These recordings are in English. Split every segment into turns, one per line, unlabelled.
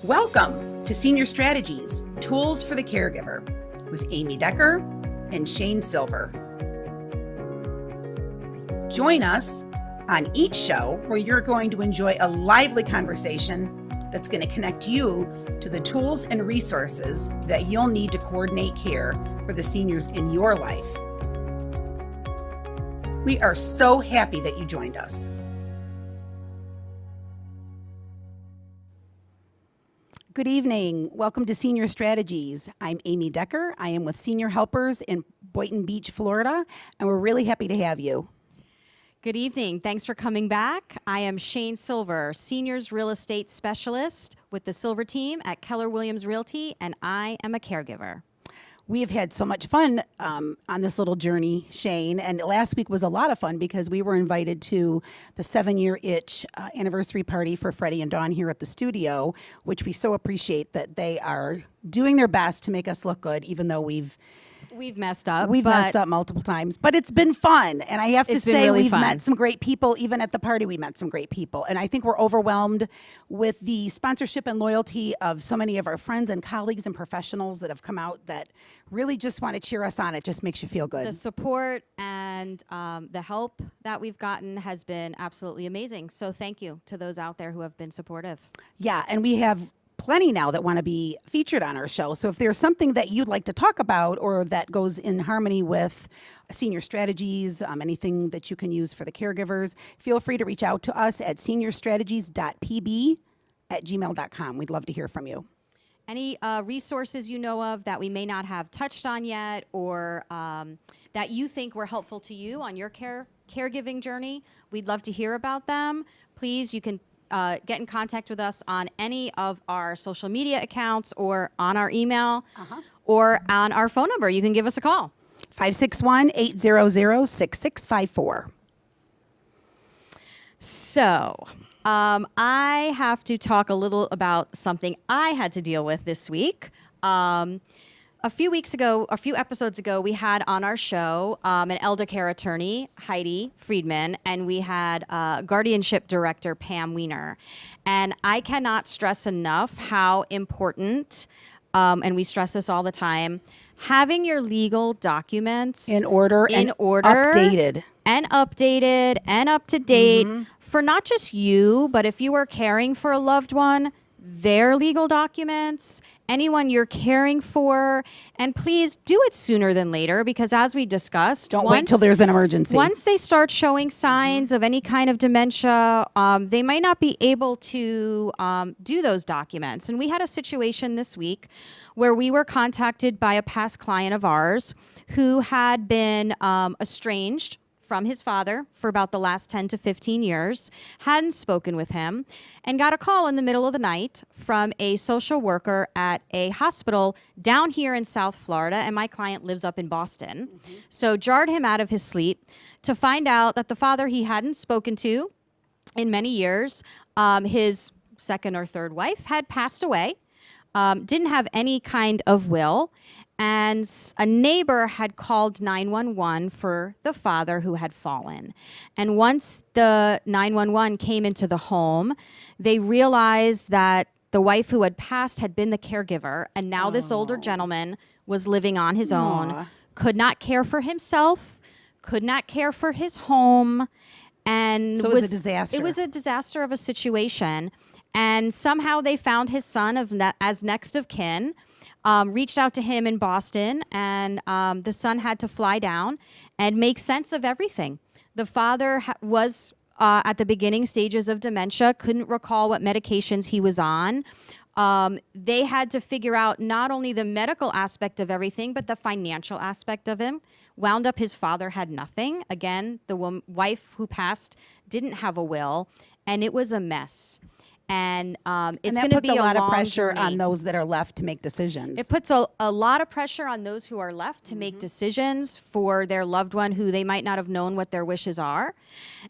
Welcome to Senior Strategies, Tools for the Caregiver with Amy Decker and Shane Silver. Join us on each show where you're going to enjoy a lively conversation that's going to connect you to the tools and resources that you'll need to coordinate care for the seniors in your life. We are so happy that you joined us. Good evening. Welcome to Senior Strategies. I'm Amy Decker. I am with Senior Helpers in Boynton Beach, Florida, and we're really happy to have you.
Good evening. Thanks for coming back. I am Shane Silver, Seniors Real Estate Specialist with the Silver Team at Keller Williams Realty, and I am a caregiver.
We have had so much fun on this little journey, Shane, and last week was a lot of fun because we were invited to the 7-year itch anniversary party for Freddie and Dawn here at the studio, which we so appreciate that they are doing their best to make us look good, even though we've
messed up.
We've messed up multiple times, but it's been fun. And I have to say,
really
we've
fun.
met some great people. Even at the party, we met some great people. And I think we're overwhelmed with the sponsorship and loyalty of so many of our friends and colleagues and professionals that have come out that really just want to cheer us on. It just makes you feel good.
The support and the help that we've gotten has been absolutely amazing. So thank you to those out there who have been supportive.
Yeah, and we have plenty now that want to be featured on our show. So if there's something that you'd like to talk about or that goes in harmony with senior strategies, anything that you can use for the caregivers, feel free to reach out to us at seniorstrategies.pb@gmail.com. We'd love to hear from you.
Any resources you know of that we may not have touched on yet or that you think were helpful to you on your caregiving journey, we'd love to hear about them. Please, you can get in contact with us on any of our social media accounts or on our email or on our phone number. You can give us a call.
561-800-6654.
So I have to talk a little about something I had to deal with this week. A few episodes ago, we had on our show an elder care attorney, Heidi Friedman, and we had guardianship director, Pam Weiner. And I cannot stress enough how important, and we stress this all the time, having your legal documents
in order, updated
and up to date for not just you, but if you are caring for a loved one, their legal documents, anyone you're caring for, and please do it sooner than later because as we discussed,
don't wait till there's an emergency.
Once they start showing signs of any kind of dementia, they might not be able to do those documents. And we had a situation this week where we were contacted by a past client of ours who had been estranged from his father for about the last 10 to 15 years, hadn't spoken with him, and got a call in the middle of the night from a social worker at a hospital down here in South Florida, and my client lives up in Boston. So jarred him out of his sleep to find out that the father he hadn't spoken to in many years, his second or third wife, had passed away, didn't have any kind of will, and a neighbor had called 911 for the father who had fallen. And once the 911 came into the home, they realized that the wife who had passed had been the caregiver, and now this older gentleman was living on his own, could not care for himself, could not care for his home, and
so it was a disaster.
It was a disaster of a situation, and somehow they found his son as next of kin. Reached out to him in Boston, and the son had to fly down and make sense of everything. The father was at the beginning stages of dementia, couldn't recall what medications he was on. They had to figure out not only the medical aspect of everything, but the financial aspect of him. Wound up his father had nothing. Again, the wife who passed didn't have a will, and it was a mess. And it's going to be a lot of
pressure
journey
on those that are left to make decisions.
It puts a lot of pressure on those who are left to make decisions for their loved one who they might not have known what their wishes are.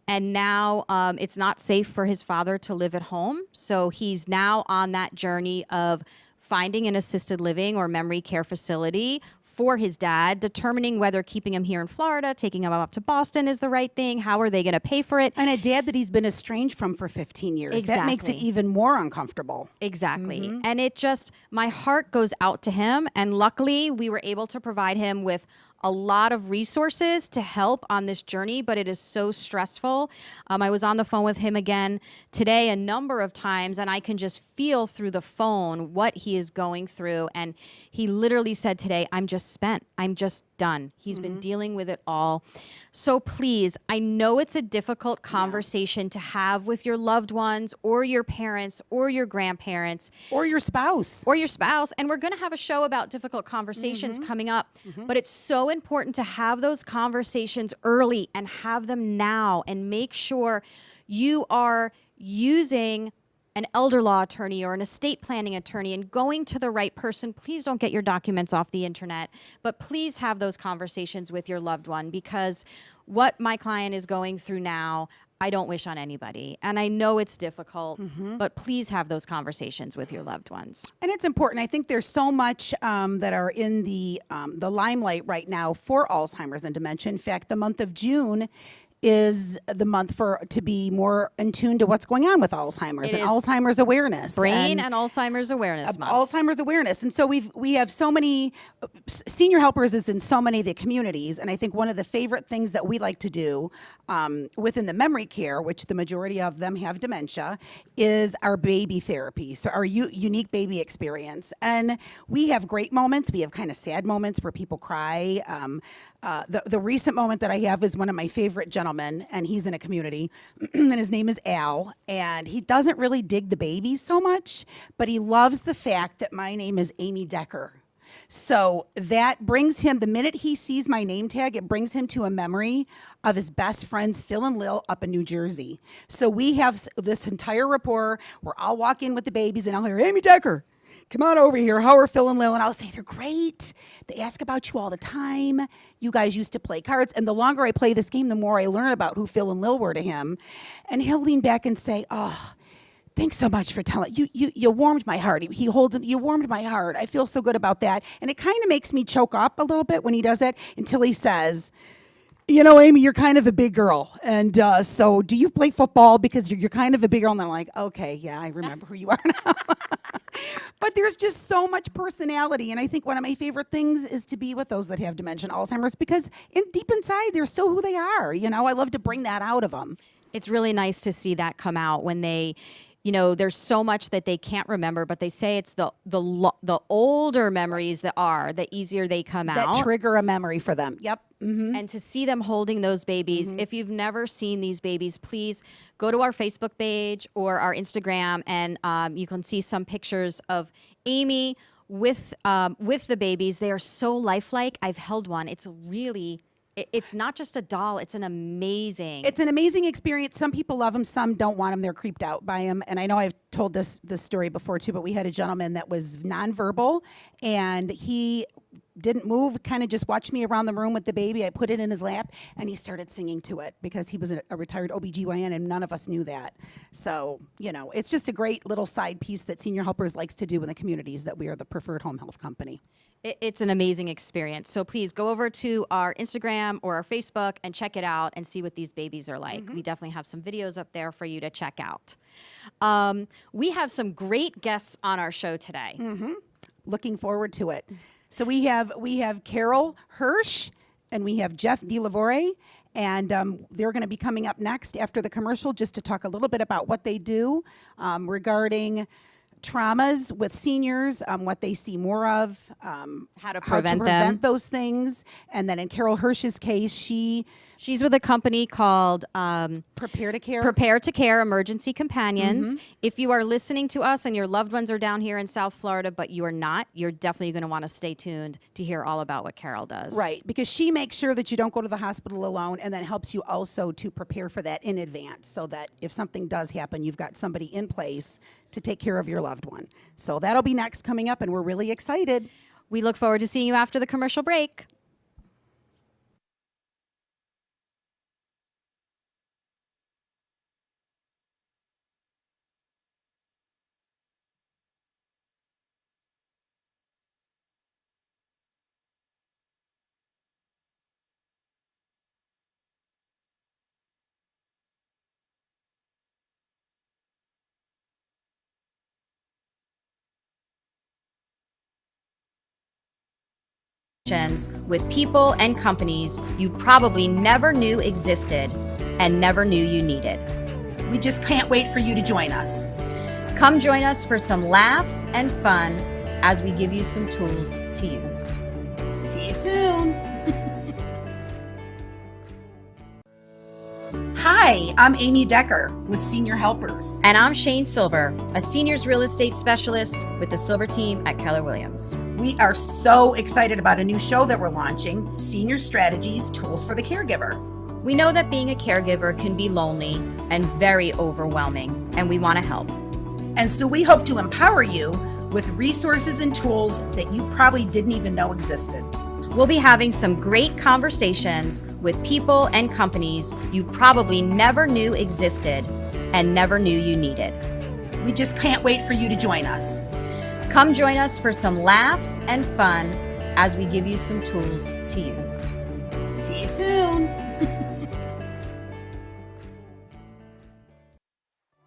And now it's not safe for his father to live at home. So he's now on that journey of finding an assisted living or memory care facility for his dad, determining whether keeping him here in Florida, taking him up to Boston is the right thing. How are they going to pay for it?
And a dad that he's been estranged from for 15 years. That makes it
Exactly.
even more uncomfortable.
Exactly. And it just, my heart goes out to him. And luckily, we were able to provide him with a lot of resources to help on this journey, but it is so stressful. I was on the phone with him again today a number of times, and I can just feel through the phone what he is going through. And he literally said today, I'm just spent. I'm just done. He's been dealing with it all. So please, I know it's a difficult conversation to have with your loved ones or your parents or your grandparents.
Or your spouse.
Or your spouse. And we're going to have a show about difficult conversations coming up. But it's so important to have those conversations early and have them now and make sure you are using an elder law attorney or an estate planning attorney and going to the right person. Please don't get your documents off the internet, but please have those conversations with your loved one, because what my client is going through now, I don't wish on anybody. And I know it's difficult, but please have those conversations with your loved ones.
And it's important. I think there's so much that are in the limelight right now for Alzheimer's and dementia. In fact, the month of June is the month to be more in tune to what's going on with Alzheimer's and Alzheimer's awareness.
Brain and Alzheimer's Awareness Month.
Alzheimer's awareness. And so we have so many senior helpers is in so many of the communities. And I think one of the favorite things that we like to do within the memory care, which the majority of them have dementia, is our baby therapy. So our unique baby experience. And we have great moments. We have kind of sad moments where people cry. The recent moment that I have is one of my favorite gentlemen, and he's in a community, and his name is Al, and he doesn't really dig the babies so much, but he loves the fact that my name is Amy Decker. So that brings him, the minute he sees my name tag, it brings him to a memory of his best friends, Phil and Lil, up in New Jersey. So we have this entire rapport where I'll walk in with the babies and I'll hear, Amy Decker, come on over here. How are Phil and Lil? And I'll say, they're great. They ask about you all the time. You guys used to play cards. And the longer I play this game, the more I learn about who Phil and Lil were to him. And he'll lean back and say, oh, thanks so much for telling. You warmed my heart. He holds him. You warmed my heart. I feel so good about that. And it kind of makes me choke up a little bit when he does that, until he says, you know, Amy, you're kind of a big girl. And so do you play football? Because you're kind of a big girl. And I'm like, okay, yeah, I remember who you are now. But there's just so much personality. And I think one of my favorite things is to be with those that have dementia and Alzheimer's, because deep inside, they're still who they are. You know, I love to bring that out of them.
It's really nice to see that come out when they, you know, there's so much that they can't remember, but they say it's the older memories the easier they come out.
That trigger a memory for them. Yep. Mm-hmm.
And to see them holding those babies, if you've never seen these babies, please go to our Facebook page or our Instagram, and you can see some pictures of Amy with the babies. They are so lifelike. I've held one. It's really... It's not just a doll. It's an amazing
experience. Some people love them. Some don't want them. They're creeped out by them. And I know I've told this story before too, but we had a gentleman that was nonverbal, and he didn't move, kind of just watched me around the room with the baby. I put it in his lap, and he started singing to it because he was a retired OBGYN, and none of us knew that. So, you know, it's just a great little side piece that Senior Helpers likes to do in the communities, that we are the preferred home health company.
It's an amazing experience. So please go over to our Instagram or our Facebook and check it out and see what these babies are like. We definitely have some videos up there for you to check out. We have some great guests on our show today.
Looking forward to it. So we have Carole Hirsch, and we have Jeff Dilavora, and they're going to be coming up next after the commercial, just to talk a little bit about what they do regarding traumas with seniors, what they see more of,
how to prevent them,
those things. And then in Carole Hirsch's case, she's
with a company called
Prepare to Care.
Prepare to Care Emergency Companions. If you are listening to us and your loved ones are down here in South Florida, but you are not, you're definitely going to want to stay tuned to hear all about what Carole does.
Right, because she makes sure that you don't go to the hospital alone, and then helps you also to prepare for that in advance, so that if something does happen, you've got somebody in place to take care of your loved one. So that'll be next coming up, and we're really excited.
We look forward to seeing you after the commercial break. conversations with people and companies you probably never knew existed and never knew you needed.
We just can't wait for you to join us.
Come join us for some laughs and fun as we give you some tools to use.
See you soon. Hi, I'm Amy Decker with Senior Helpers.
And I'm Shane Silver, a seniors real estate specialist with the Silver team at Keller Williams.
We are so excited about a new show that we're launching, Senior Strategies, Tools for the Caregiver.
We know that being a caregiver can be lonely and very overwhelming, and we want to help.
And so we hope to empower you with resources and tools that you probably didn't even know existed.
We'll be having some great conversations with people and companies you probably never knew existed and never knew you needed.
We just can't wait for you to join us.
Come join us for some laughs and fun as we give you some tools to use.
See you soon.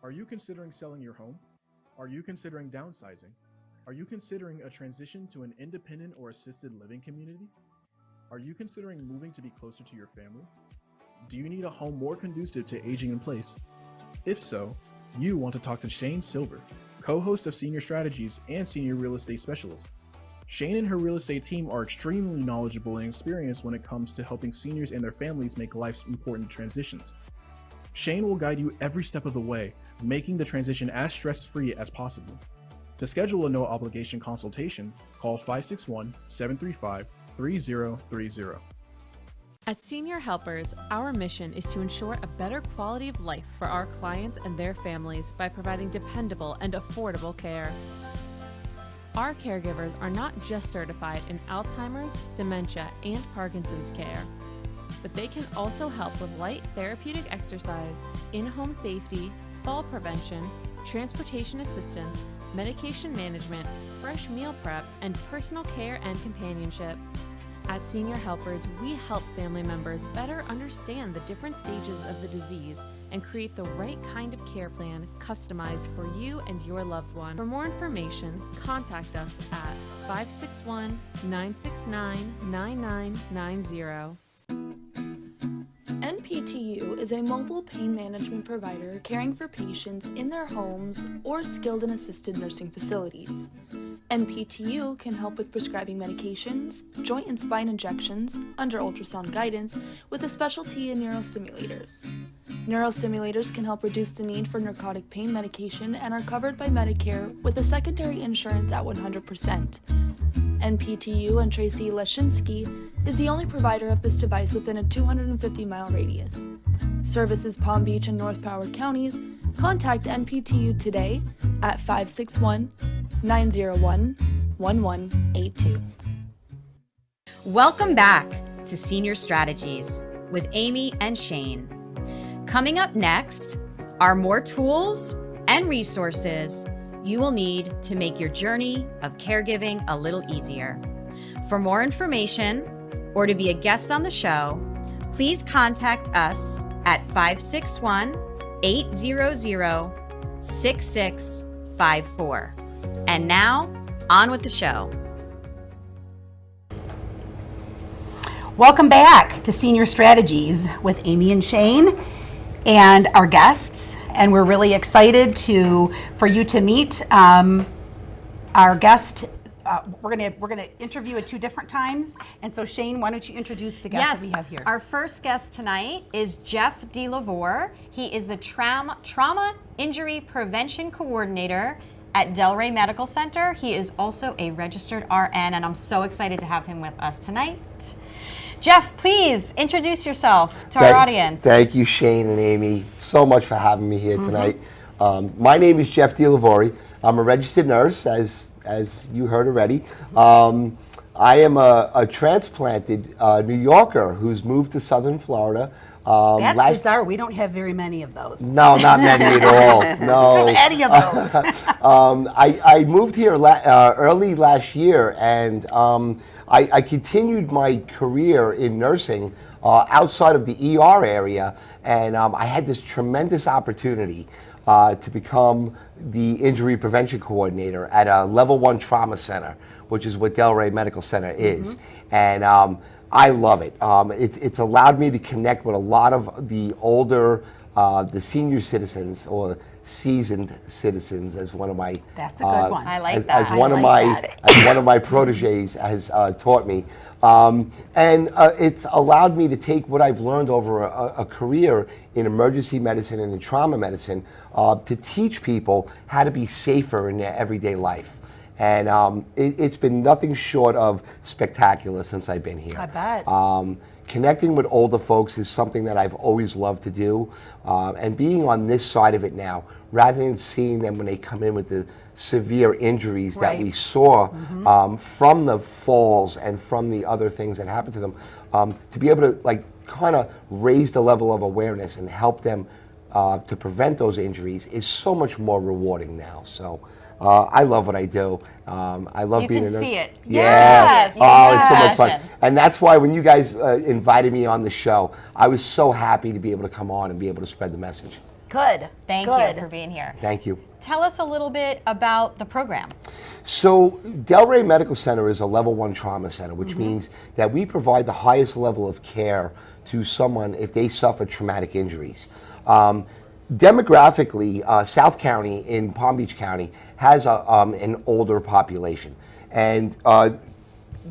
Are you considering selling your home? Are you considering downsizing? Are you considering a transition to an independent or assisted living community? Are you considering moving to be closer to your family? Do you need a home more conducive to aging in place? If so, you want to talk to Shane Silver, co-host of Senior Strategies and Senior Real Estate Specialist. Shane and her real estate team are extremely knowledgeable and experienced when it comes to helping seniors and their families make life's important transitions. Shane will guide you every step of the way, making the transition as stress-free as possible. To schedule a no-obligation consultation, call 561-735-3030.
At Senior Helpers, our mission is to ensure a better quality of life for our clients and their families by providing dependable and affordable care. Our caregivers are not just certified in Alzheimer's, dementia, and Parkinson's care, but they can also help with light therapeutic exercise, in-home safety, fall prevention, transportation assistance, medication management, fresh meal prep, and personal care and companionship. At Senior Helpers, we help family members better understand the different stages of the disease and create the right kind of care plan customized for you and your loved one. For more information, contact us at 561-969-9990.
NPTU is a mobile pain management provider caring for patients in their homes or skilled and assisted nursing facilities. NPTU can help with prescribing medications, joint and spine injections, under ultrasound guidance, with a specialty in neurostimulators. Neurostimulators can help reduce the need for narcotic pain medication and are covered by Medicare with a secondary insurance at 100%. NPTU and Tracy Leshinsky is the only provider of this device within a 250-mile radius. Services Palm Beach and North Broward counties. Contact NPTU today at 561-901-1182.
Welcome back to Senior Strategies with Amy and Shane. Coming up next are more tools and resources you will need to make your journey of caregiving a little easier. For more information or to be a guest on the show, please contact us at 561-800-6654. And now, on with the show.
Welcome back to Senior Strategies with Amy and Shane and our guests. And we're really excited for you to meet our guest. We're gonna interview at two different times. And so Shane, why don't you introduce the guest that we have here?
Our first guest tonight is Jeff Dilavora. He is the Trauma Injury Prevention Coordinator at Delray Medical Center. He is also a registered RN, and I'm so excited to have him with us tonight. Jeff, please introduce yourself to our audience.
Thank you, Shane and Amy, so much for having me here tonight. My name is Jeff Dilavora. I'm a registered nurse, as you heard already. I am a transplanted New Yorker who's moved to Southern Florida.
That's bizarre. We don't have very many of those.
No, not many at all. No.
Not any of those.
I moved here early last year, and I continued my career in nursing outside of the ER area, and I had this tremendous opportunity to become the injury prevention coordinator at a level 1 trauma center, which is what Delray Medical Center is. And I love it. It's allowed me to connect with a lot of the older, the senior citizens, or seasoned citizens, as one of my
That's a good one.
I like
as,
that.
as one
I
of
like
my
that.
as one of my proteges has taught me, and it's allowed me to take what I've learned over a career in emergency medicine and in trauma medicine to teach people how to be safer in their everyday life. And it's been nothing short of spectacular since I've been here.
I bet.
Connecting with older folks is something that I've always loved to do, and being on this side of it now, rather than seeing them when they come in with the severe injuries that
Right.
we saw from the falls and from the other things that happened to them, to be able to like kind of raise the level of awareness and help them to prevent those injuries is so much more rewarding now. So I love what I do. I love
You
being
can
a nurse.
see it.
Yeah.
Yes,
Oh, it's so much
yes.
fun. And that's why when you guys invited me on the show, I was so happy to be able to come on and be able to spread the message.
Good.
Thank
Good.
you for being here.
Thank you.
Tell us a little bit about the program.
So Delray Medical Center is a level 1 trauma center, which means that we provide the highest level of care to someone if they suffer traumatic injuries. Demographically, South County in Palm Beach County has an older population. And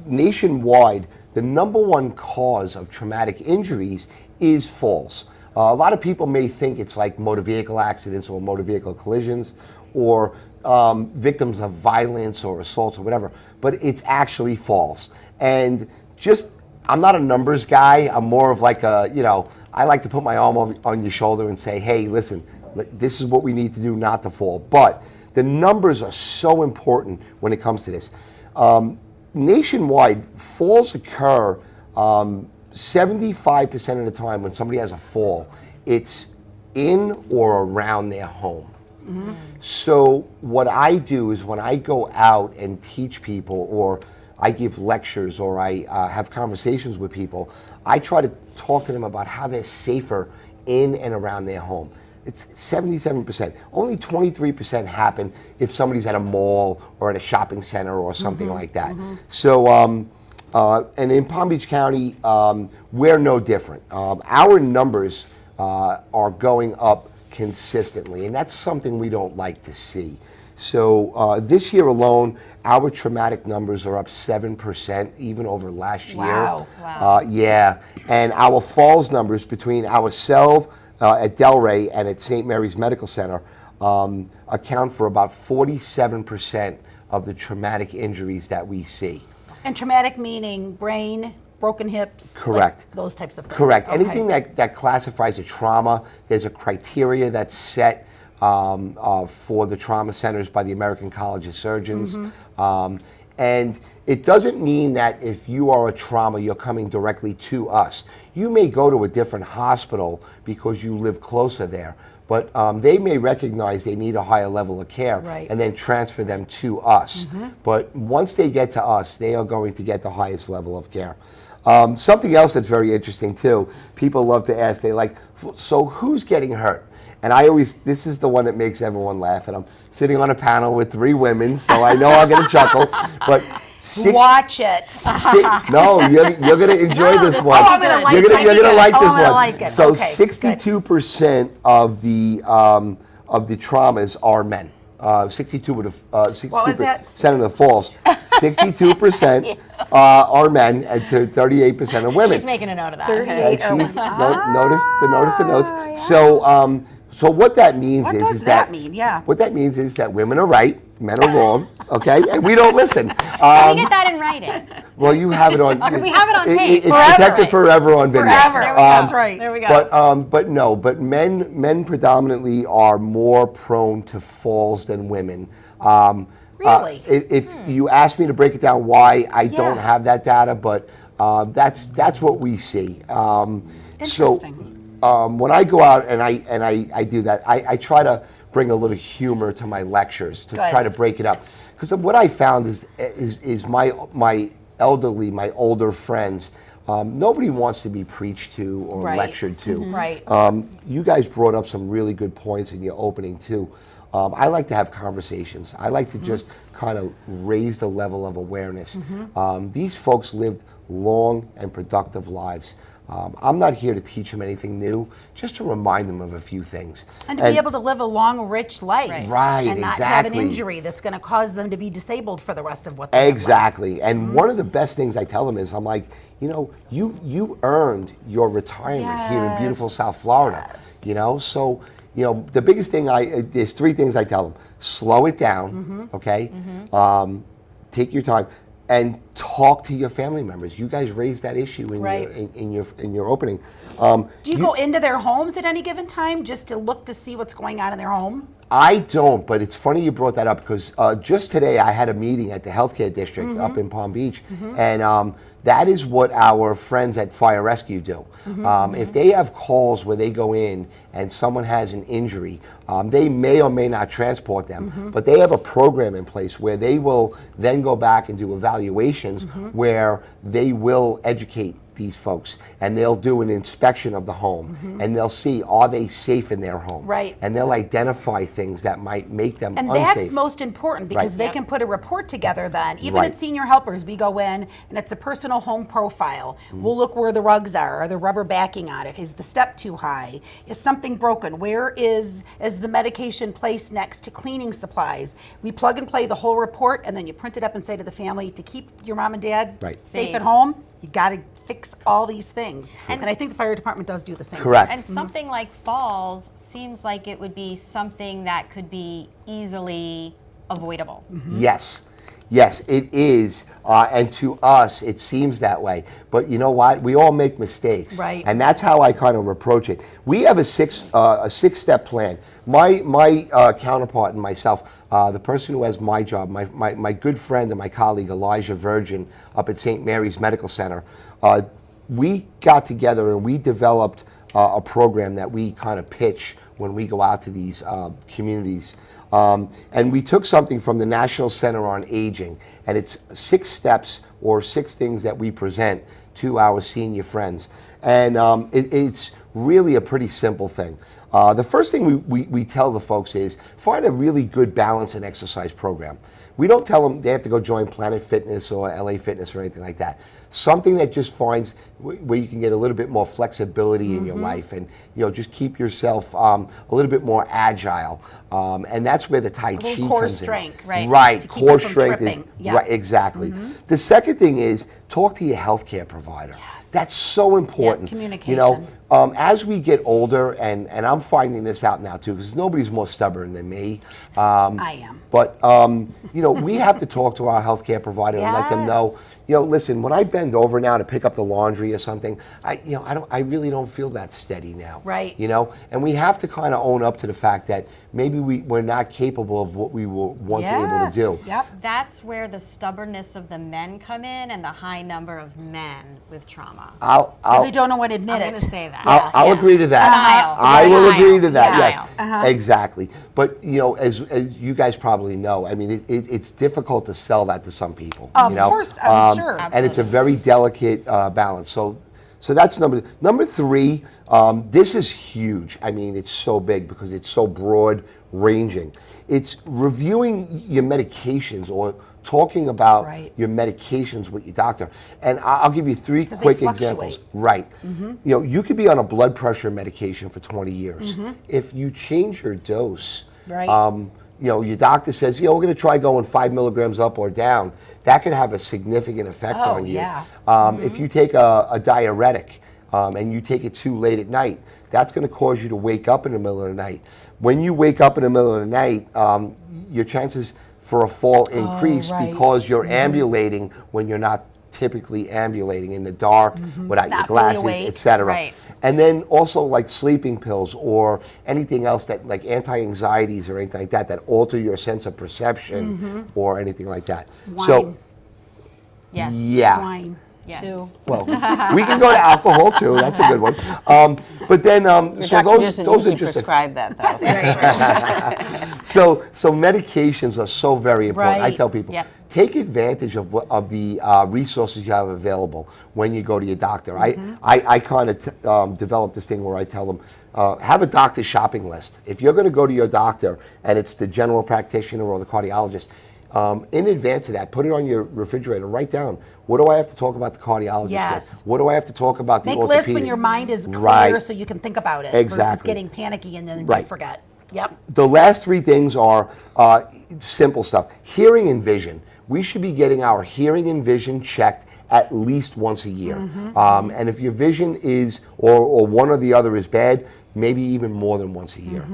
nationwide, the #1 cause of traumatic injuries is falls. A lot of people may think it's like motor vehicle accidents or motor vehicle collisions or victims of violence or assaults or whatever, but it's actually falls. And just, I'm not a numbers guy. I'm more of like a, I like to put my arm on your shoulder and say, hey, listen, this is what we need to do not to fall. But the numbers are so important when it comes to this. Nationwide, falls occur 75% of the time when somebody has a fall, it's in or around their home. So what I do is when I go out and teach people, or I give lectures, or I have conversations with people, I try to talk to them about how they're safer in and around their home. It's 77%. Only 23% happen if somebody's at a mall or at a shopping center or something like that. So, and in Palm Beach County, we're no different. Our numbers are going up consistently, and that's something we don't like to see. So this year alone, our traumatic numbers are up 7%, even over last year.
Wow.
Yeah, and our falls numbers between ourselves at Delray and at St. Mary's Medical Center account for about 47% of the traumatic injuries that we see.
And traumatic meaning brain, broken hips.
Correct.
Like those types of things.
Correct.
Okay.
Anything that classifies a trauma, there's a criteria that's set for the trauma centers by the American College of Surgeons. And it doesn't mean that if you are a trauma, you're coming directly to us. You may go to a different hospital because you live closer there, but they may recognize they need a higher level of care
Right.
and then transfer them to us. But once they get to us, they are going to get the highest level of care. Something else that's very interesting too, people love to ask, they like, so who's getting hurt? And I always, this is the one that makes everyone laugh, and I'm sitting on a panel with 3 women, so I know I'll get a chuckle, but
Watch it.
no, you're going to enjoy this one.
Oh, I'm gonna like
You're
it.
going to like
Oh,
this
I'm gonna
one.
like it.
So
Okay,
62% of the traumas are men. 62 of the
What was that?
62% of the falls. 62% are men, and to 38% are women.
She's making a note of that.
38
And
are
she's- notice the notes. So what that means
What
is
does that mean? Yeah.
What that means is that women are right, men are wrong. Okay, and we don't listen.
Can we get that in writing?
Well, you have it on.
We have it on tape.
It's
Forever.
protected forever on video.
Forever.
There we go.
That's right.
There we go.
But men predominantly are more prone to falls than women.
Really?
If you ask me to break it down, why I don't
Yeah.
have that data, but that's what we see.
Interesting.
When I go out and I do that, I try to bring a little humor to my lectures to
Good.
try to break it up. Because what I found is my elderly, my older friends nobody wants to be preached to or
Right.
lectured to.
Right.
You guys brought up some really good points in your opening too. I like to have conversations. I like to just kind of raise the level of awareness. These folks lived long and productive lives. I'm not here to teach them anything new, just to remind them of a few things.
And to be able to live a long, rich life.
Right,
and not have an
exactly.
injury that's going to cause them to be disabled for the rest of what they have left.
Exactly. And one of the best things I tell them is, I'm like, you know, you earned your retirement here in beautiful South Florida.
Yes.
You know, so, you know, the biggest thing there's three things I tell them. Slow it down, okay? Take your time and talk to your family members. You guys raised that issue in your opening.
Do you go into their homes at any given time just to look to see what's going on in their home?
I don't, but it's funny you brought that up because just today I had a meeting at the healthcare district up in Palm Beach, and that is what our friends at Fire Rescue do. If they have calls where they go in and someone has an injury, they may or may not transport them, but they have a program in place where they will then go back and do evaluations where they will educate these folks, and they'll do an inspection of the home, and they'll see, are they safe in their home?
Right.
And they'll identify things that might make them
And
unsafe.
that's most important because they can put a report together then. Even
Right.
at Senior Helpers, we go in and it's a personal home profile. We'll look where the rugs are the rubber backing on it? Is the step too high? Is something broken? Where is the medication placed next to cleaning supplies? We plug and play the whole report, and then you print it up and say to the family, to keep your mom and dad
Right.
safe at home, you got to fix all these things. And I think the fire department does do the same.
Correct.
And something like falls seems like it would be something that could be easily avoidable.
Yes. Yes, it is, and to us, it seems that way. But you know what? We all make mistakes,
Right.
And that's how I kind of approach it. We have a six-step plan. My counterpart and myself, the person who has my job, my good friend and my colleague Elijah Virgin up at St. Mary's Medical Center, we got together and we developed a program that we kind of pitch when we go out to these communities. And we took something from the National Center on Aging, and it's 6 steps or 6 things that we present to our senior friends. And it's really a pretty simple thing. The first thing we tell the folks is find a really good balance and exercise program. We don't tell them they have to go join Planet Fitness or LA Fitness or anything like that. Something that just finds where you can get a little bit more flexibility in your life, and just keep yourself a little bit more agile. And that's where the Tai Chi
core
comes
strength,
in.
right.
Right,
To keep
core
it from
strength is
tripping. Yeah.
right, exactly. The second thing is talk to your healthcare provider. That's so important.
communication.
As we get older, and I'm finding this out now too, because nobody's more stubborn than me.
I am.
But we have to talk to our healthcare provider and let them know. Listen, when I bend over now to pick up the laundry or something, I really don't feel that steady now.
Right.
And we have to kind of own up to the fact that maybe we're not capable of what we were once able to do.
Yep.
That's where the stubbornness of the men come in and the high number of men with trauma.
Because they don't know what to admit
I'm
it.
going to say that.
I'll agree to that.
Denial.
I will
Denial.
agree to that.
Denial.
Yes, exactly. But as you guys probably know, I mean, it's difficult to sell that to some people.
Of course, I'm sure.
And it's a very delicate balance. So that's number 3. This is huge. I mean, it's so big because it's so broad ranging. It's reviewing your medications or talking about your medications with your doctor. And I'll give you 3 quick examples. Right. You could be on a blood pressure medication for 20 years. If you change your dose, your doctor says, we're going to try going 5 milligrams up or down. That can have a significant effect on you. If you take a diuretic and you take it too late at night, that's going to cause you to wake up in the middle of the night. When you wake up in the middle of the night, your chances for a fall increase because you're ambulating when you're not typically ambulating in the dark without your glasses, etc.
Right.
And then also like sleeping pills or anything else that like anti-anxieties or anything like that alter your sense of perception or anything like that.
Wine.
So
Yes.
yeah.
Wine,
Yes.
too.
Well, we can go to alcohol too. That's a good one. But then, so those are just
prescribe that though.
so medications are so very important. I
Right.
tell people,
Yep.
take advantage of the resources you have available when you go to your doctor.
Mm-hmm.
I kind of developed this thing where I tell them, have a doctor's shopping list. If you're going to go to your doctor and it's the general practitioner or the cardiologist, in advance of that, put it on your refrigerator. Write down, what do I have to talk about the cardiologist
Yes.
with? What do I have to talk about the
Make
orthopedic?
lists when your mind is clear
Right.
so you can think about it versus
Exactly.
getting panicky and then you
Right.
forget. Yep.
The last three things are simple stuff. Hearing and vision. We should be getting our hearing and vision checked at least once a year. And if your vision is, or one or the other is bad, maybe even more than once a year.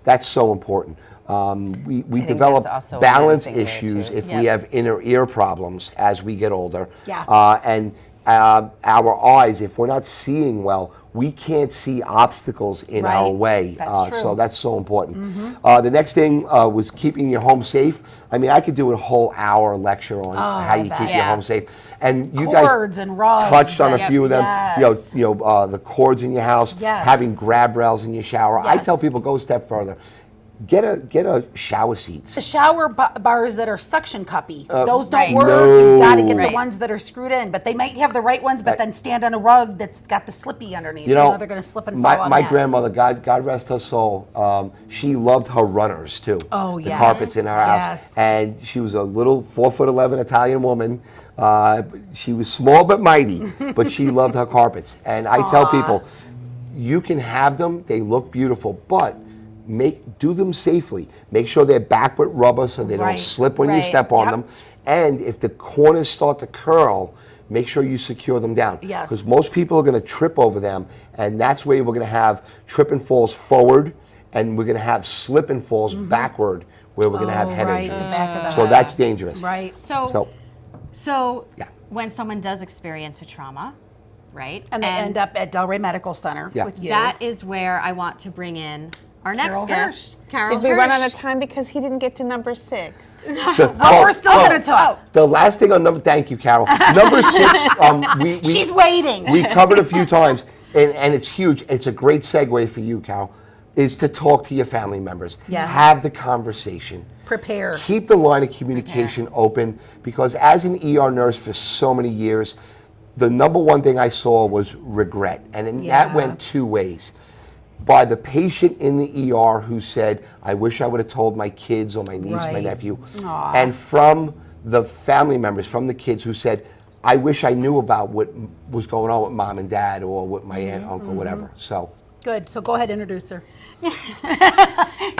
That's so important. We
think
develop
that's also
balance
another thing there,
issues
too.
if we have inner ear problems as we get older.
Yeah.
And our eyes, if we're not seeing well, we can't see obstacles in our
Right.
way.
That's
So
true.
that's so important. The next thing was keeping your home safe. I mean, I could do a whole hour lecture on how you
bet.
keep your
Yeah.
home safe. And you
Cords
guys
and rugs
touched on a
and-
few of them.
Yes.
The cords in your house,
Yes.
having grab rails in your shower. I
Yes.
tell people, go a step further. Get a shower seats.
The shower bars that are suction cuppy, those don't
Right.
work.
No.
You've got to get
Right.
the ones that are screwed in, but they might have the right ones, but then stand on a rug that's got the slippy underneath.
You know,
so they're going to slip and fall on
my
that.
grandmother, God rest her soul, she loved her runners too.
Oh,
The
yeah.
carpets in her house.
Yes.
And she was a little 4'11" Italian woman. She was small but mighty, but she loved her carpets. And I tell people, you can have them, they look beautiful, but do them safely. Make sure they're back with rubber so they don't
Right.
slip when you
Right.
step on
Yep.
them. And if the corners start to curl, make sure you secure them down.
Yes.
Because most people are going to trip over them, and that's where we're going to have trip and falls forward, and we're going to have slip and falls backward, where we're going to have head
right,
injuries.
the back of the
So
head.
that's dangerous.
Right.
So
Yeah.
when someone does experience a trauma, right?
And they end up at Delray Medical Center
Yeah.
with you.
That is where I want to bring in our next
Carole
guest, Carole
Did we run out
Hirsch.
of time because he didn't get to number 6?
Well, we're still going to talk.
The last thing on thank you, Carol. Number 6,
She's waiting.
we covered a few times, and it's huge. It's a great segue for you, Carol, is to talk to your family members.
Yeah.
Have the conversation.
Prepare.
Keep the line of communication open, because as an ER nurse for so many years, the number one thing I saw was regret. And then that
Yeah.
went two ways. By the patient in the ER who said, I wish I would have told my kids or my niece, my
Right.
nephew.
Aw.
And from the family members, from the kids who said, I wish I knew about what was going on with mom and dad or with my aunt, uncle, whatever. So
Good. So go ahead, introduce her.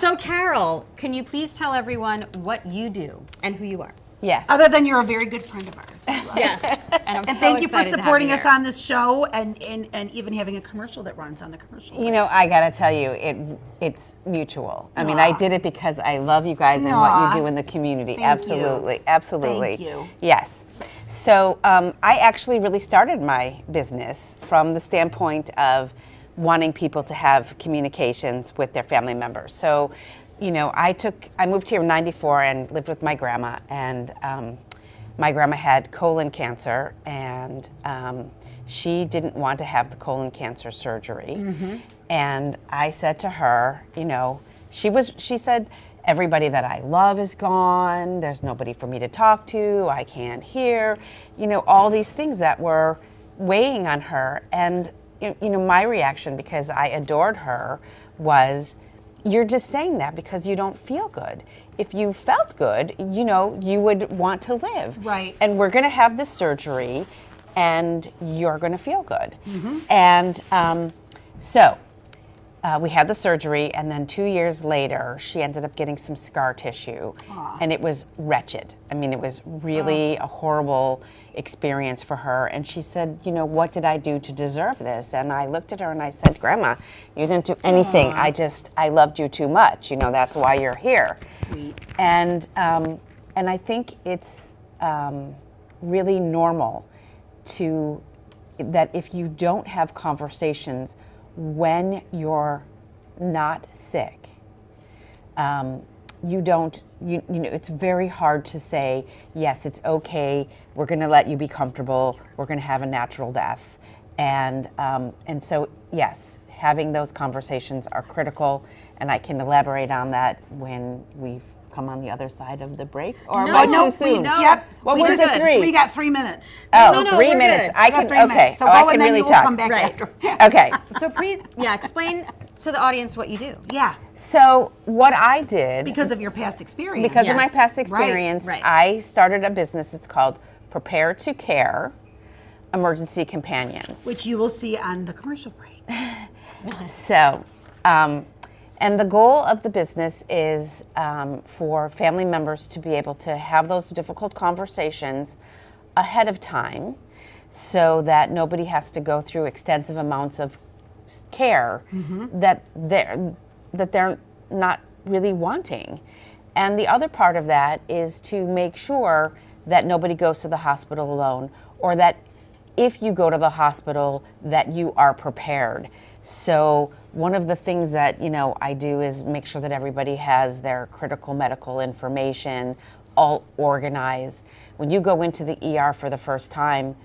So Carole, can you please tell everyone what you do and who you are?
Yes.
Other than you're a very good friend of ours.
Yes. And I'm
And
so
thank you for
excited to have
supporting
you
us
here.
on this show and even having a commercial that runs on the commercial.
You know, I gotta tell you, it's mutual. I mean, I did it because I love you guys and what
Aw.
you do in the community.
Thank
Absolutely,
you.
absolutely.
Thank you.
Yes. So I actually really started my business from the standpoint of wanting people to have communications with their family members. So, you know, I moved here in '94 and lived with my grandma, and my grandma had colon cancer, and she didn't want to have the colon cancer surgery. And I said to her, you know, she said, everybody that I love is gone, there's nobody for me to talk to, I can't hear, you know, all these things that were weighing on her. And, you know, my reaction, because I adored her, was, you're just saying that because you don't feel good. If you felt good, you know, you would want to live.
Right.
And we're going to have this surgery, and you're going to feel good. And so we had the surgery, and then 2 years later, she ended up getting some scar tissue, and it was wretched. I mean, it was really a horrible experience for her. And she said, you know, what did I do to deserve this? And I looked at her and I said, Grandma, you didn't do anything. I loved you too much. You know, that's why you're here.
Sweet.
And I think it's really normal that if you don't have conversations when you're not sick, you know, it's very hard to say, yes, it's okay, we're going to let you be comfortable, we're going to have a natural death. And so, yes, having those conversations are critical, and I can elaborate on that when we've come on the other side of the break? Or
No,
am I
no,
too soon?
Yep.
What
we
was
just-
it, 3?
We got 3 minutes.
Oh,
No, no,
3
we're
minutes.
good.
I
We got
can,
3
okay.
minutes. So
oh,
go
I
and
can
then
really
you'll
talk.
come back
Right.
after.
Okay.
So please, explain to the audience what you do.
Yeah,
So what I did,
because of your past experience.
because of my
Yes.
past
Right,
experience,
right.
I started a business. It's called Prepare to Care Emergency Companions.
Which you will see on the commercial break.
So, and the goal of the business is for family members to be able to have those difficult conversations ahead of time so that nobody has to go through extensive amounts of care that they're not really wanting. And the other part of that is to make sure that nobody goes to the hospital alone, or that if you go to the hospital, that you are prepared. So one of the things that I do is make sure that everybody has their critical medical information all organized. When you go into the ER for the first time,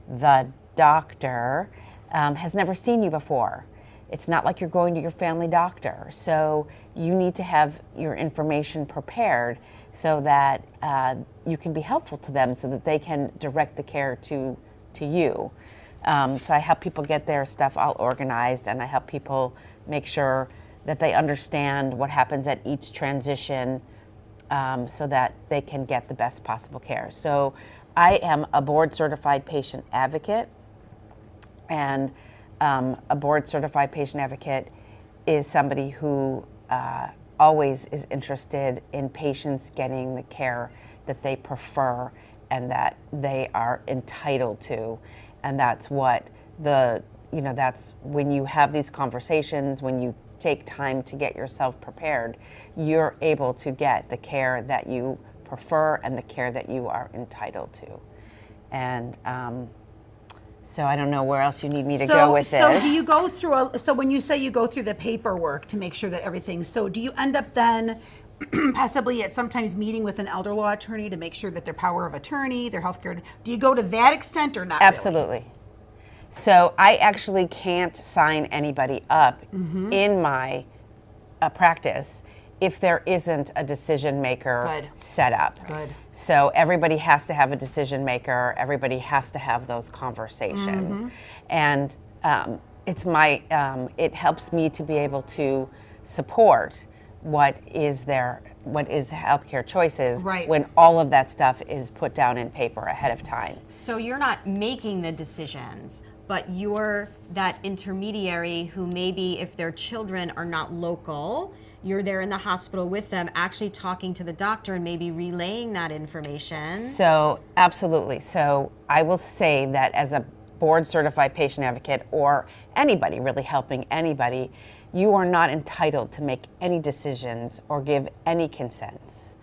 the doctor has never seen you before. It's not like you're going to your family doctor. So you need to have your information prepared so that you can be helpful to them, so that they can direct the care to you. So I help people get their stuff all organized, and I help people make sure that they understand what happens at each transition, so that they can get the best possible care. So I am a board certified patient advocate, and a board certified patient advocate is somebody who always is interested in patients getting the care that they prefer and that they are entitled to. And that's what that's when you have these conversations, when you take time to get yourself prepared, you're able to get the care that you prefer and the care that you are entitled to. And so I don't know where else you need me to go with this.
So do you go through, so when you say you go through the paperwork to make sure that everything's, so do you end up then possibly at sometimes meeting with an elder law attorney to make sure that their power of attorney, their healthcare, do you go to that extent or not really?
Absolutely. So I actually can't sign anybody up in my practice if there isn't a decision maker
Good.
set up.
Good.
So everybody has to have a decision maker. Everybody has to have those conversations, and it helps me to be able to support what is healthcare choices
Right.
when all of that stuff is put down in paper ahead of time.
So you're not making the decisions, but you're that intermediary who maybe if their children are not local, you're there in the hospital with them, actually talking to the doctor and maybe relaying that information.
So absolutely. So I will say that as a board certified patient advocate, or anybody really helping anybody, you are not entitled to make any decisions or give any consents.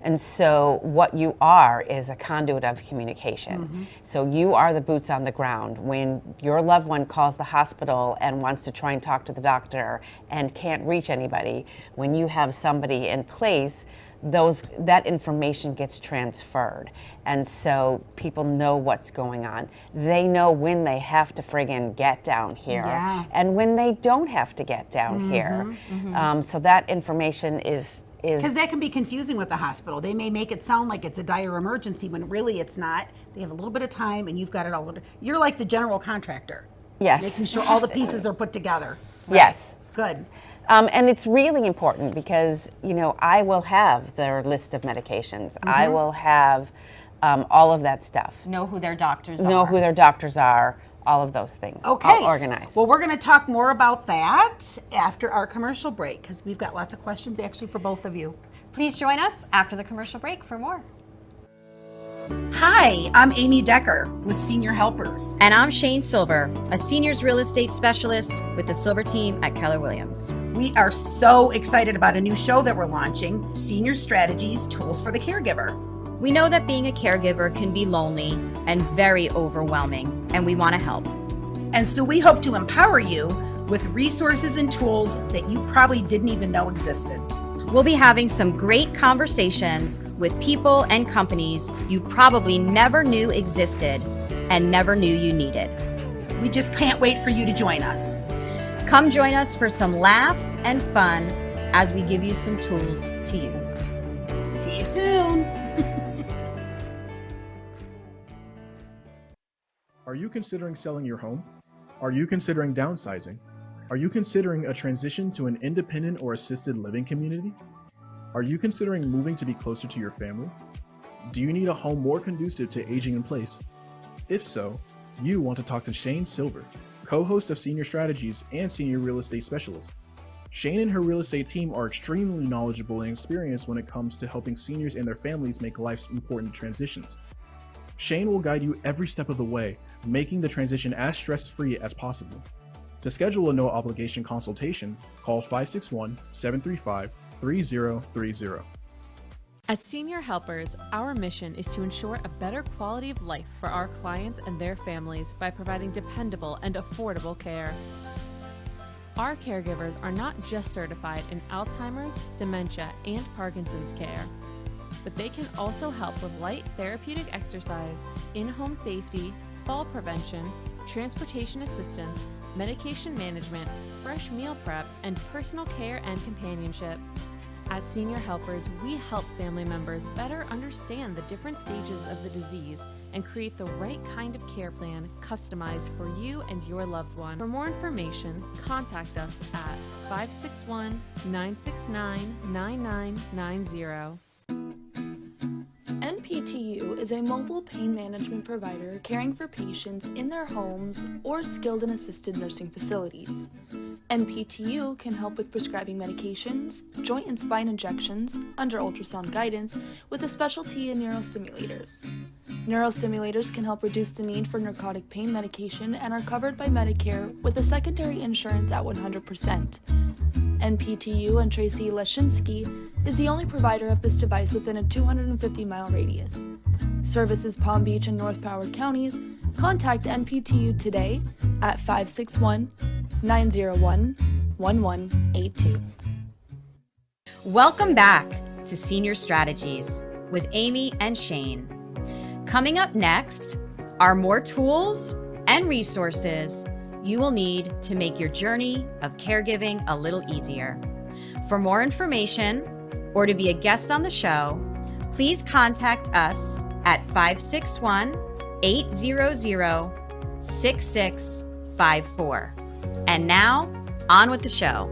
And so what you are is a conduit of communication. So you are the boots on the ground. When your loved one calls the hospital and wants to try and talk to the doctor and can't reach anybody, when you have somebody in place, that information gets transferred. And so people know what's going on. They know when they have to friggin' get down here
Yeah.
and when they don't have to get down here. So that information is
Because that can be confusing with the hospital. They may make it sound like it's a dire emergency when really it's not. They have a little bit of time and you've got it all. You're like the general contractor.
yes.
Making sure all the pieces are put together.
Yes.
Good.
And it's really important because, I will have their list of medications. I will have all of that stuff.
Know who their doctors are.
Know who their doctors are, all of those things.
Okay.
All organized.
Well, we're going to talk more about that after our commercial break because we've got lots of questions actually for both of you.
Please join us after the commercial break for more.
Hi, I'm Amy Decker with Senior Helpers.
And I'm Shane Silver, a seniors real estate specialist with the Silver team at Keller Williams.
We are so excited about a new show that we're launching, Senior Strategies, Tools for the Caregiver.
We know that being a caregiver can be lonely and very overwhelming, and we want to help.
And so we hope to empower you with resources and tools that you probably didn't even know existed.
We'll be having some great conversations with people and companies you probably never knew existed and never knew you needed.
We just can't wait for you to join us.
Come join us for some laughs and fun as we give you some tools to use.
soon.
Are you considering selling your home? Are you considering downsizing? Are you considering a transition to an independent or assisted living community? Are you considering moving to be closer to your family? Do you need a home more conducive to aging in place? If so, you want to talk to Shane Silver, co-host of Senior Strategies and Senior Real Estate Specialist. Shane and her real estate team are extremely knowledgeable and experienced when it comes to helping seniors and their families make life's important transitions. Shane will guide you every step of the way, making the transition as stress-free as possible. To schedule a no-obligation consultation, call 561-735-3030.
As Senior Helpers, our mission is to ensure a better quality of life for our clients and their families by providing dependable and affordable care. Our caregivers are not just certified in Alzheimer's, dementia, and Parkinson's care, but they can also help with light therapeutic exercise, in-home safety, fall prevention, transportation assistance, medication management, fresh meal prep, and personal care and companionship. At Senior Helpers, we help family members better understand the different stages of the disease and create the right kind of care plan customized for you and your loved one. For more information, contact us at 561-969-9990.
NPTU is a mobile pain management provider caring for patients in their homes or skilled and assisted nursing facilities. NPTU can help with prescribing medications, joint and spine injections, under ultrasound guidance, with a specialty in neurostimulators. Neurostimulators can help reduce the need for narcotic pain medication and are covered by Medicare with a secondary insurance at 100%. NPTU and Tracy Leshinsky is the only provider of this device within a 250-mile radius. Services Palm Beach and North Broward counties. Contact NPTU today at 561-901-1182.
Welcome back to Senior Strategies with Amy and Shane. Coming up next are more tools and resources you will need to make your journey of caregiving a little easier. For more information or to be a guest on the show, please contact us at 561-800-6654. And now, on with the show.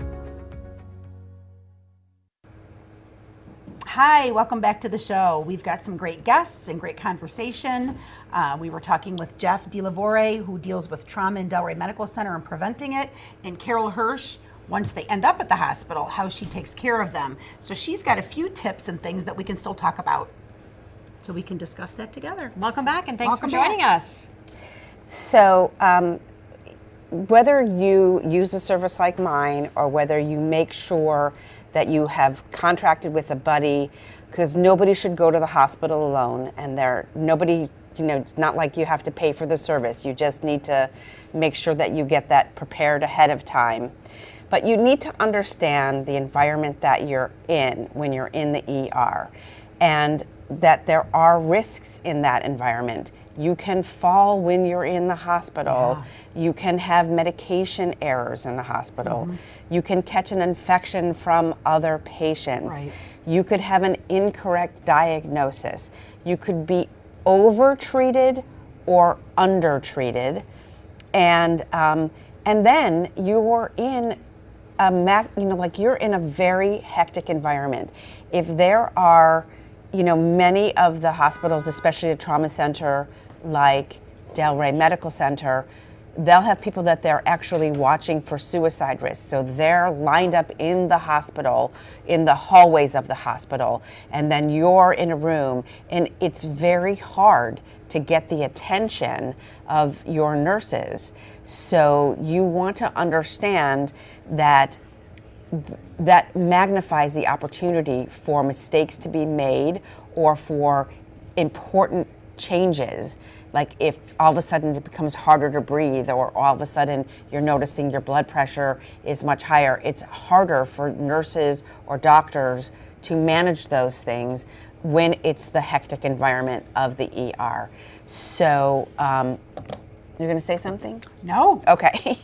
Hi, welcome back to the show. We've got some great guests and great conversation. We were talking with Jeff Dilavora, who deals with trauma in Delray Medical Center and preventing it, and Carole Hirsch, once they end up at the hospital, how she takes care of them. So she's got a few tips and things that we can still talk about. So we can discuss that together.
Welcome back, and thanks
Welcome
for joining us.
So, whether you use a service like mine or whether you make sure that you have contracted with a buddy, because nobody should go to the hospital alone, and it's not like you have to pay for the service. You just need to make sure that you get that prepared ahead of time. But you need to understand the environment that you're in when you're in the ER, and that there are risks in that environment. You can fall when you're in the hospital. Yeah. You can have medication errors in the hospital. Mm-hmm. You can catch an infection from other patients. Right. You could have an incorrect diagnosis. You could be over-treated or under-treated. And then you're in you're in a very hectic environment. If there are many of the hospitals, especially a trauma center like Delray Medical Center, they'll have people that they're actually watching for suicide risks. So they're lined up in the hospital, in the hallways of the hospital, and then you're in a room, and it's very hard to get the attention of your nurses. So you want to understand that magnifies the opportunity for mistakes to be made or for important changes. Like if all of a sudden it becomes harder to breathe, or all of a sudden you're noticing your blood pressure is much higher, it's harder for nurses or doctors to manage those things when it's the hectic environment of the ER. So, you're going to say something?
No.
Okay.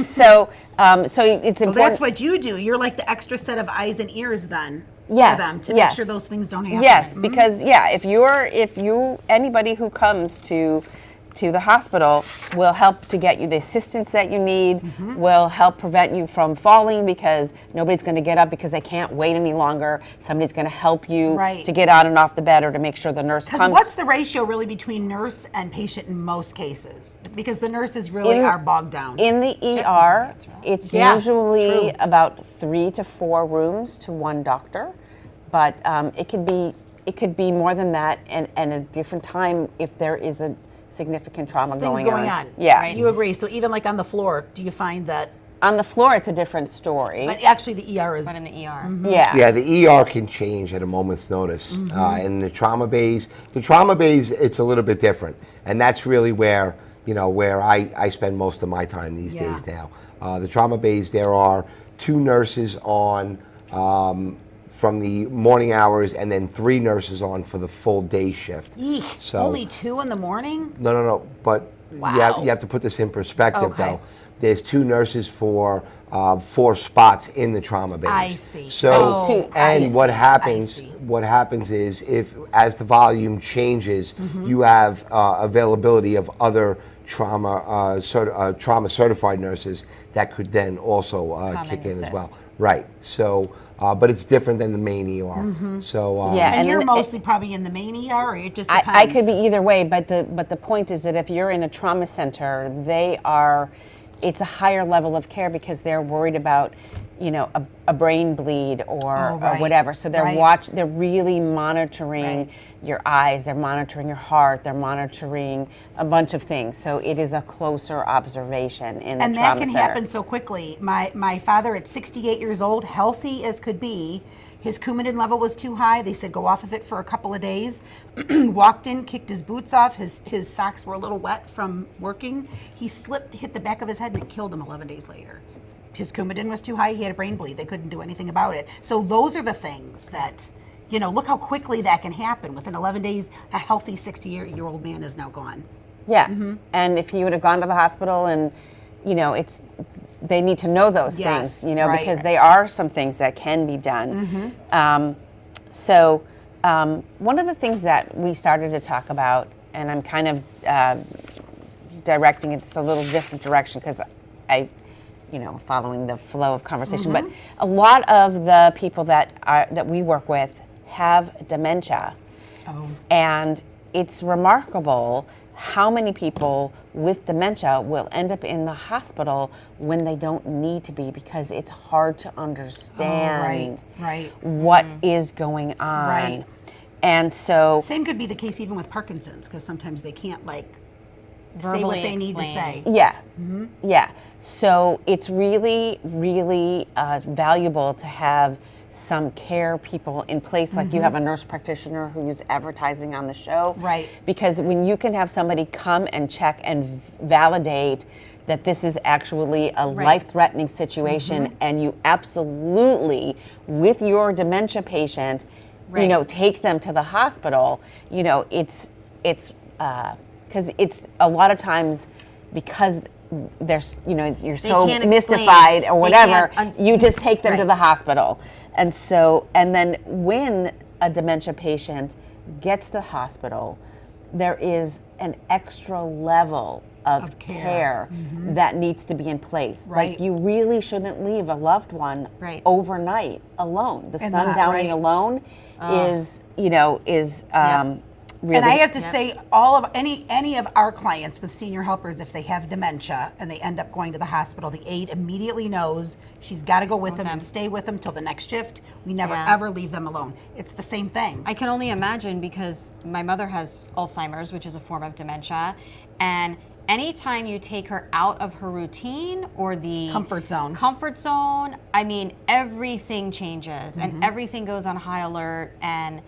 So it's important.
Well, that's what you do. You're like the extra set of eyes and ears then.
Yes,
for them to
yes.
make sure those things don't happen.
Yes, because anybody who comes to the hospital will help to get you the assistance that you need, will help prevent you from falling because nobody's going to get up because they can't wait any longer. Somebody's going to help you
Right.
to get on and off the bed or to make sure the nurse
Because
comes.
what's the ratio really between nurse and patient in most cases? Because the nurses really are bogged down.
In the ER, it's
Yeah,
usually
true.
about 3 to 4 rooms to one doctor, but it could be more than that, and a different time if there is a significant trauma
Things
going on.
on.
Yeah,
You agree. So even like on the floor, do you find that,
on the floor it's a different story.
but actually the ER is,
But in the ER.
Yeah.
Yeah, the ER can change at a moment's notice. And the trauma bays, it's a little bit different. And that's really where I spend most of my time these
Yeah.
days now. The trauma bays, there are 2 nurses on from the morning hours and then 3 nurses on for the full day shift.
eek,
So-
only 2 in the morning?
No. But
Wow.
you have to put this in perspective,
Okay.
though. There's 2 nurses for 4 spots in the trauma base.
I see.
So,
Two.
and
I
what
see, I
happens?
see.
What happens is, as the volume changes, you have availability of other trauma certified nurses that could then also kick in as well.
assist.
Right. So, but it's different than the main ER. So
Yeah.
And
And
you're
then
mostly probably in the main ER, or it just depends?
I could be either way, but the point is that if you're in a trauma center, it's a higher level of care because they're worried about, a brain bleed or
right.
whatever. So they're
Right.
they're really monitoring your eyes, they're monitoring your heart, they're monitoring a bunch of things. So it is a closer observation in the
And
trauma
that can
center.
happen so quickly. My father at 68 years old, healthy as could be, his Coumadin level was too high. They said go off of it for a couple of days. Walked in, kicked his boots off. His socks were a little wet from working. He slipped, hit the back of his head, and it killed him 11 days later. His Coumadin was too high. He had a brain bleed. They couldn't do anything about it. So those are the things that, look how quickly that can happen. Within 11 days, a healthy 68-year-old man is now gone.
Yeah, and if he would have gone to the hospital and, they need to know those
Yes,
things,
right.
because they are some things that can be done. So one of the things that we started to talk about, and I'm kind of directing it a little different direction because following the flow of conversation, but a lot of the people that we work with have dementia. And it's remarkable how many people with dementia will end up in the hospital when they don't need to be because it's hard to understand
right.
what is going on.
Right.
And so
Same could be the case even with Parkinson's, because sometimes they can't say what
Verbally
they need to say.
explain.
yeah, yeah. So it's really, really valuable to have some care people in place, like you have a nurse practitioner who's advertising on the show.
Right.
Because when you can have somebody come and check and validate that this is actually a life-threatening situation, and you absolutely, with your dementia patient, take them to the hospital, it's because it's a lot of times because there's you're so
can't explain.
mystified or
They
whatever,
can't
you just take them to
Right.
the hospital. And then when a dementia patient gets to the hospital, there is an extra level of care that needs to be in place.
Right.
Like you really shouldn't leave a loved one
Right.
overnight alone. The
And
sundowning
right.
alone is really.
And I have to say, all of any of our clients with senior helpers, if they have dementia and they end up going to the hospital, the aide immediately knows she's got to go with them and stay with them till the next shift. We never
Yeah.
ever leave them alone. It's the same thing.
I can only imagine because my mother has Alzheimer's, which is a form of dementia, and anytime you take her out of her routine or the
Comfort zone.
I mean, everything changes and everything goes on high alert, and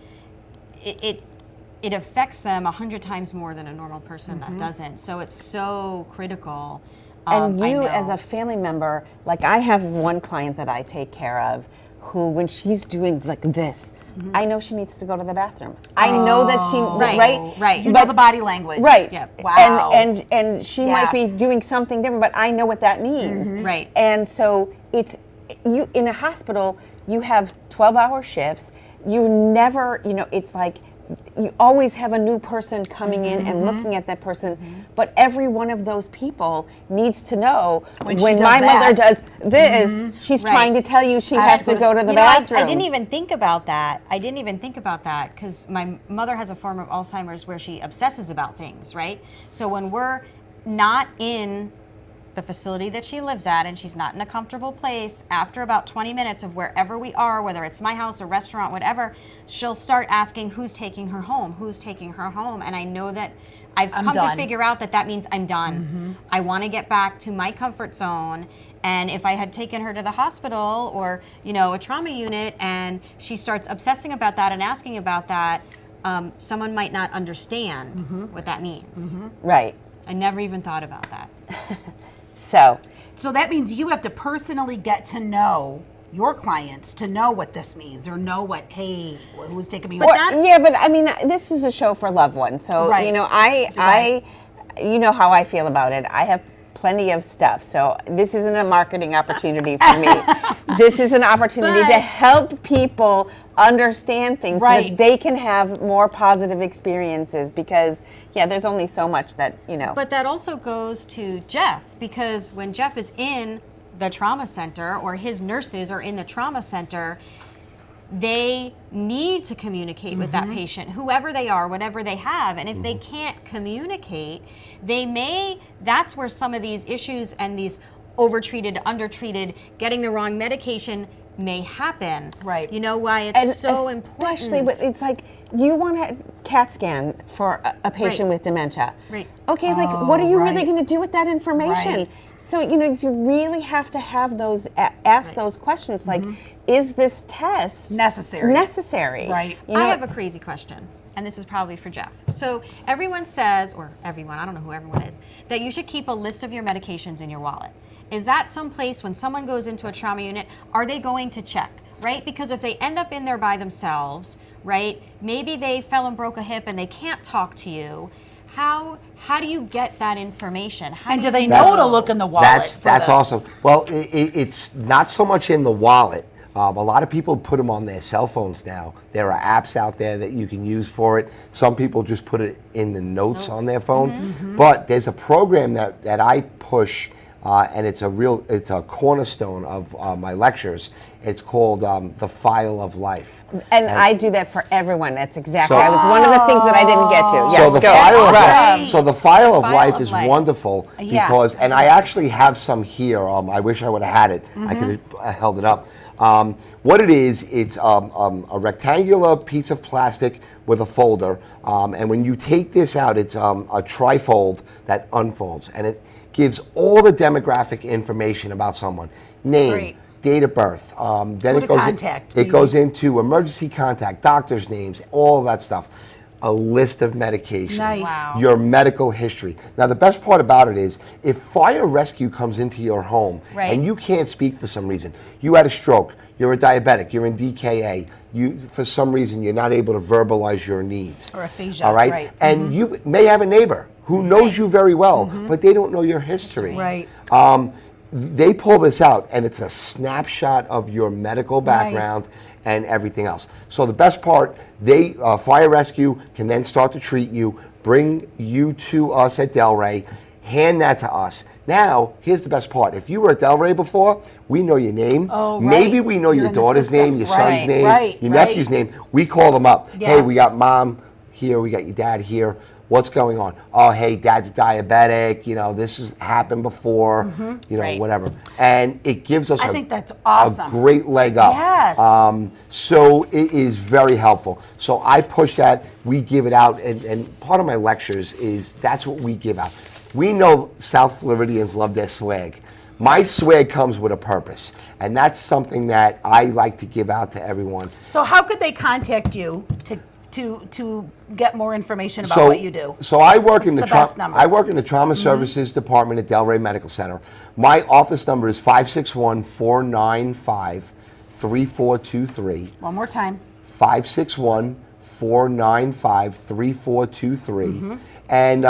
it affects them 100 times more than a normal person that doesn't. So it's so critical.
And
I
you,
know.
as a family member, like I have one client that I take care of who, when she's doing like this, I know she needs to go to the bathroom. I know that she,
Right.
You know the body language.
Right.
Yep.
Wow.
And she
Yeah.
might be doing something different, but I know what that means.
Right.
And so it's you in a hospital, you have 12-hour shifts. You never, it's like you always have a new person coming in and looking at that person. But every one of those people needs to know when my mother does this, she's trying to tell you she has to go to the bathroom.
I didn't even think about that. Because my mother has a form of Alzheimer's where she obsesses about things, right? So when we're not in the facility that she lives at and she's not in a comfortable place, after about 20 minutes of wherever we are, whether it's my house, a restaurant, whatever, she'll start asking who's taking her home, and I know that I've come to figure out that means I'm done. I want to get back to my comfort zone. And if I had taken her to the hospital or a trauma unit and she starts obsessing about that and asking about that, someone might not understand what that means.
Right.
I never even thought about that.
So that means you have to personally get to know your clients to know what this means or know what, hey, who's taking me home.
But I mean, this is a show for loved ones. So, I you know how I feel about it. I have plenty of stuff. So this isn't a marketing opportunity for me. This is an opportunity to help people understand things so that they can have more positive experiences because, there's only so much that,
But that also goes to Jeff because when Jeff is in the trauma center or his nurses are in the trauma center, they need to communicate with that patient, whoever they are, whatever they have. And if they can't communicate, that's where some of these issues and these overtreated, undertreated, getting the wrong medication may happen.
Right.
You know why it's so important.
Especially, it's like you want a CAT scan for a patient with dementia.
Right.
Okay, what are you really going to do with that information? Right. So, you really have to have those, ask those questions like, is this test necessary?
Right.
I have a crazy question, and this is probably for Jeff. So everyone says, or everyone, I don't know who everyone is, that you should keep a list of your medications in your wallet. Is that someplace when someone goes into a trauma unit, are they going to check, right? Because if they end up in there by themselves, right, maybe they fell and broke a hip and they can't talk to you. How do you get that information?
Do they know to look in the wallet?
That's awesome. Well, it's not so much in the wallet. A lot of people put them on their cell phones now. There are apps out there that you can use for it. Some people just put it in the notes on their phone. But there's a program that I push, and it's a cornerstone of my lectures. It's called the File of Life.
And I do that for everyone. That's exactly. It was one of the things that I didn't get to.
So the File of Life is wonderful because, and I actually have some here. I wish I would have had it. I could have held it up. What it is, it's a rectangular piece of plastic with a folder, and when you take this out, it's a trifold that unfolds, and it gives all the demographic information about someone: name, date of birth. Then it goes into emergency contact, doctor's names, all of that stuff. A list of medications, your medical history. Now, the best part about it is if fire rescue comes into your home and you can't speak for some reason, you had a stroke, you're a diabetic, you're in DKA, for some reason you're not able to verbalize your needs.
Or aphasia.
All right? And you may have a neighbor who knows you very well, but they don't know your history.
Right.
They pull this out, and it's a snapshot of your medical background and everything else. So the best part, fire rescue can then start to treat you, bring you to us at Delray, hand that to us. Now, here's the best part. If you were at Delray before, we know your name. Maybe we know your daughter's name, your son's name, your nephew's name. We call them up. Hey, we got mom here, we got your dad here. What's going on? Oh, hey, dad's diabetic. This has happened before. Whatever. And it gives us
I think that's awesome.
A great leg up.
Yes.
So it is very helpful. So I push that. We give it out. And part of my lectures is that's what we give out. We know South Floridians love their swag. My swag comes with a purpose. And that's something that I like to give out to everyone.
So how could they contact you to get more information about what you do?
So I work in the
best number?
I work in the trauma services department at Delray Medical Center. My office number is 561-495-3423.
One more time.
561-495-3423. And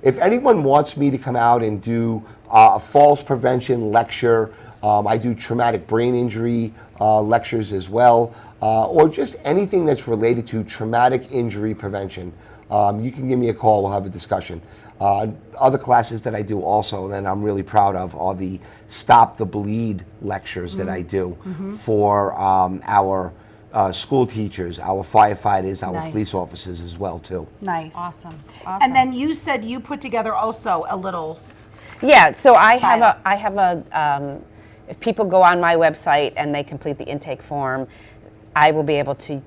if anyone wants me to come out and do a falls prevention lecture, I do traumatic brain injury lectures as well, or just anything that's related to traumatic injury prevention. You can give me a call, we'll have a discussion. Other classes that I do also, that I'm really proud of, are the Stop the Bleed lectures that I do for our school teachers, our firefighters, our
Nice.
police officers as well too.
Nice.
Awesome.
And then you said you put together also a little.
Yeah, so I have
File.
if people go on my website and they complete the intake form, I will be able to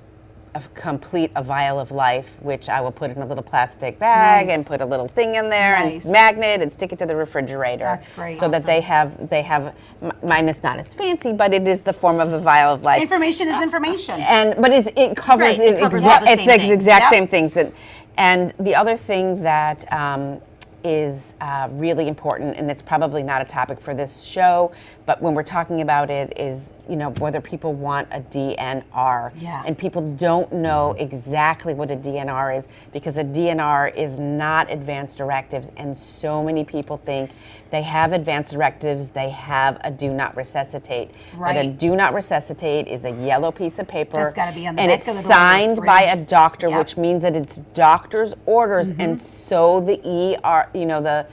complete a vial of life, which I will put in a little plastic bag
Nice.
and put a little thing in there
Nice.
and magnet and stick it to the refrigerator.
That's great.
So that they have, mine is not as fancy, but it is the form of a vial of life.
Information is information.
But it covers,
Right, it covers all the
it's
same
the
things.
exact
Yep.
same things. And the other thing that is really important, and it's probably not a topic for this show, but when we're talking about it is, whether people want a DNR.
Yeah.
And people don't know exactly what a DNR is, because a DNR is not advanced directives, and so many people think they have advanced directives, they have a do not resuscitate. But a
Right.
do not resuscitate is a yellow piece of paper.
That's gotta be on the
and
back
it's
of the door of the
signed by a
fridge.
doctor,
Yep.
which means that it's doctor's orders, and so the ER, the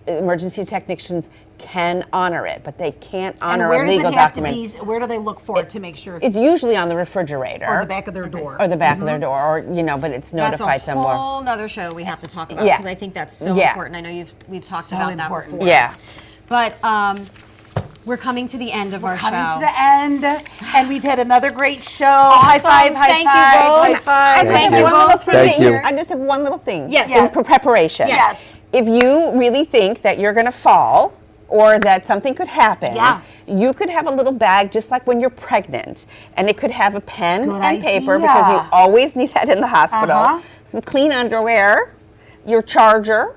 emergency technicians can honor it, but they can't
And
honor
where
a
does
legal
it have
document.
to be? Where do they look for it to make sure
It's usually on the refrigerator
or the back of their door?
or the back of their door, or but it's
That's
notified
a
somewhere.
whole nother show we have to talk about,
Yeah.
because I think that's so
Yeah.
important. I know we've talked
So
about
important.
that before.
Yeah.
But we're coming to the end of our show.
Coming to the end, and we've had another great show. High five, high
Thank you
five,
both.
high five.
Thank
I
you.
have one little thing
Thank you.
I just have one little thing.
Yes.
In preparation.
Yes.
If you really think that you're going to fall or that something could happen,
Yeah.
you could have a little bag just like when you're pregnant, and it could have a pen
Good
and paper,
idea.
because you always need that in the hospital.
Uh-huh.
Some clean underwear, your charger,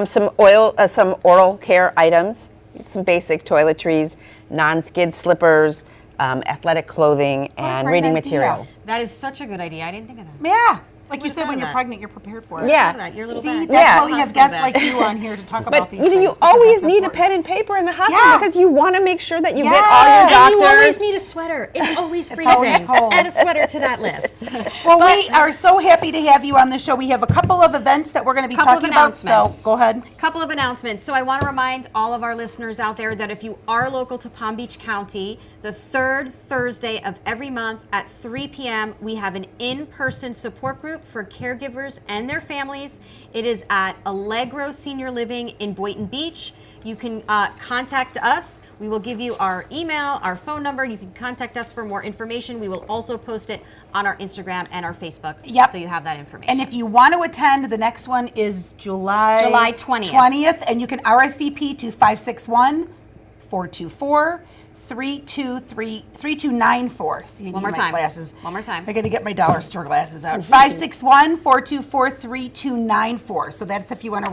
some oral care items, some basic toiletries, non-skid slippers, athletic clothing, and
great
reading
idea.
material.
That is such a good idea. I didn't think of that.
Yeah, like you
would've
said,
thought
when
of
you're
that.
pregnant, you're prepared for it.
Yeah.
Thought of that. Your little
See,
bag.
that's
Yeah.
why we have
Hospital
guests
bag.
like you on here to talk about
But
these
you
things. because
always
that's
need a
important.
pen and paper in the hospital,
Yeah.
because you want to make sure that you get
Yes.
all your
And
doctors.
You always need a sweater. It's always freezing.
always cold.
Add a sweater to that list.
Well, we are so happy to have you on the show. We have a couple of events that we're going to be
Couple of
talking about. So
announcements.
go ahead.
Couple of announcements. So I want to remind all of our listeners out there that if you are local to Palm Beach County, the third Thursday of every month at 3 p.m., we have an in-person support group for caregivers and their families. It is at Allegro Senior Living in Boynton Beach. You can contact us. We will give you our email, our phone number. You can contact us for more information. We will also post it on our Instagram and our Facebook.
Yep.
So you have that information.
And if you want to attend, the next one is July
20th.
20th, and you can RSVP to 561-424-3294. See, I need
One more
my
time.
Glasses.
One more time.
I got to get my dollar store glasses out. 561-424-3294. So that's if you want to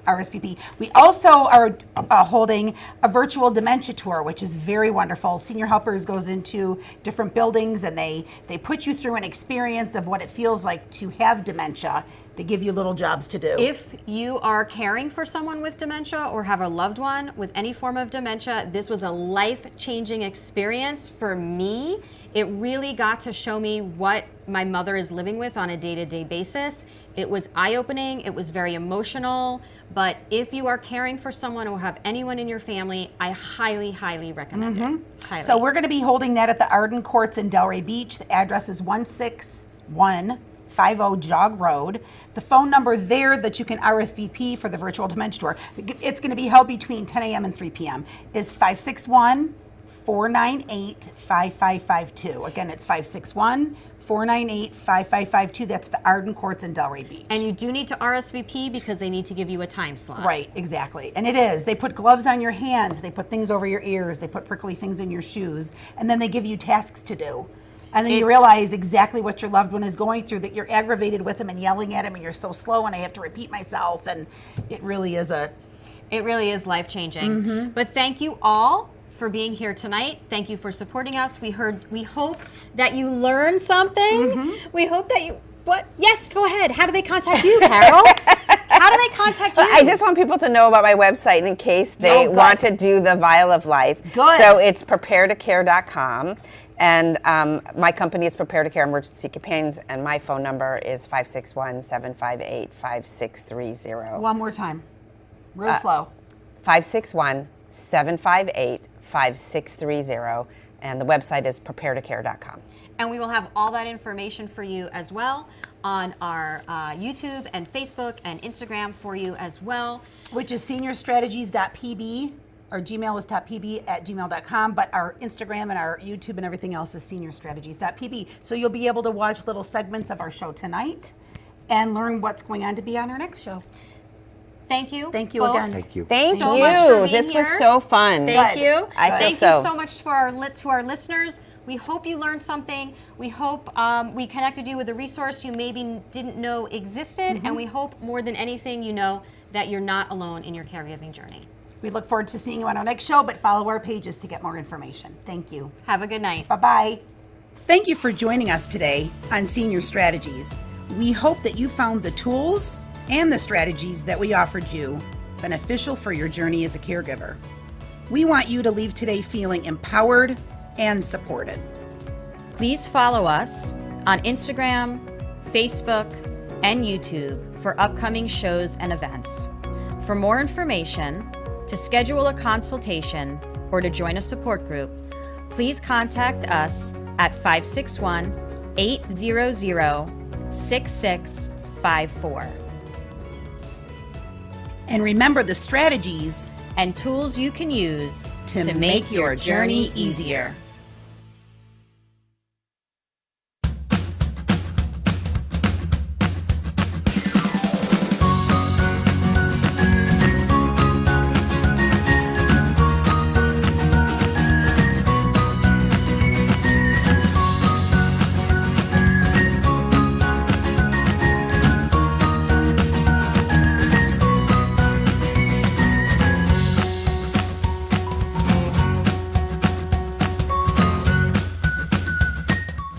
RSVP. We also are holding a virtual dementia tour, which is very wonderful. Senior Helpers goes into different buildings and they put you through an experience of what it feels like to have dementia. They give you little jobs to do.
If you are caring for someone with dementia or have a loved one with any form of dementia, this was a life-changing experience for me. It really got to show me what my mother is living with on a day-to-day basis. It was eye-opening, it was very emotional, but if you are caring for someone or have anyone in your family, I highly, highly recommend it. Highly.
So we're going to be holding that at the Arden Courts in Delray Beach. The address is 16150 Jog Road. The phone number there that you can RSVP for the virtual dementia tour, it's going to be held between 10 a.m. and 3 p.m., is 561-498-5552. Again, it's 561-498-5552. That's the Arden Courts in Delray Beach.
And you do need to RSVP because they need to give you a time slot.
Right, exactly. And it is. They put gloves on your hands, they put things over your ears, they put prickly things in your shoes, and then they give you tasks to do. And then you
It's-
realize exactly what your loved one is going through, that you're aggravated with them and yelling at them and you're so slow and I have to repeat myself. And it really is
It really is life-changing.
Mm-hmm.
But thank you all for being here tonight. Thank you for supporting us. We hope that you learned something.
Mm-hmm.
We hope that you, yes, go ahead. How do they contact you, Carole? How do they
contact you?
I just want people to know about my website in case they
good.
want to do the Vial of Life.
Good.
So it's preparetocare.com. And my company is Prepare to Care Emergency Companions, and my phone number is 561-758-5630.
One more time. Real slow.
561-758-5630. And the website is preparetocare.com.
And we will have all that information for you as well on our YouTube and Facebook and Instagram for you as well.
Which is seniorstrategies.pb. Our Gmail is .pb@gmail.com, but our Instagram and our YouTube and everything else is seniorstrategies.pb. So you'll be able to watch little segments of our show tonight and learn what's going on to be on our next show.
Thank you.
Thank you
both.
again.
Thank you.
Thank
So
you.
much for being
This was
here.
so fun.
Thank
Good.
you.
I feel
Thank
so.
you so much to our listeners. We hope you learned something. We hope we connected you with a resource you maybe didn't know existed, and we hope more than anything you know that you're not alone in your caregiving journey.
We look forward to seeing you on our next show, but follow our pages to get more information. Thank you.
Have a good night.
Bye-bye. Thank you for joining us today on Senior Strategies. We hope that you found the tools and the strategies that we offered you beneficial for your journey as a caregiver. We want you to leave today feeling empowered and supported.
Please follow us on Instagram, Facebook, and YouTube for upcoming shows and events. For more information, to schedule a consultation, or to join a support group, please contact us at 561-800-6654.
And remember the strategies
And tools you can use
to make your journey easier.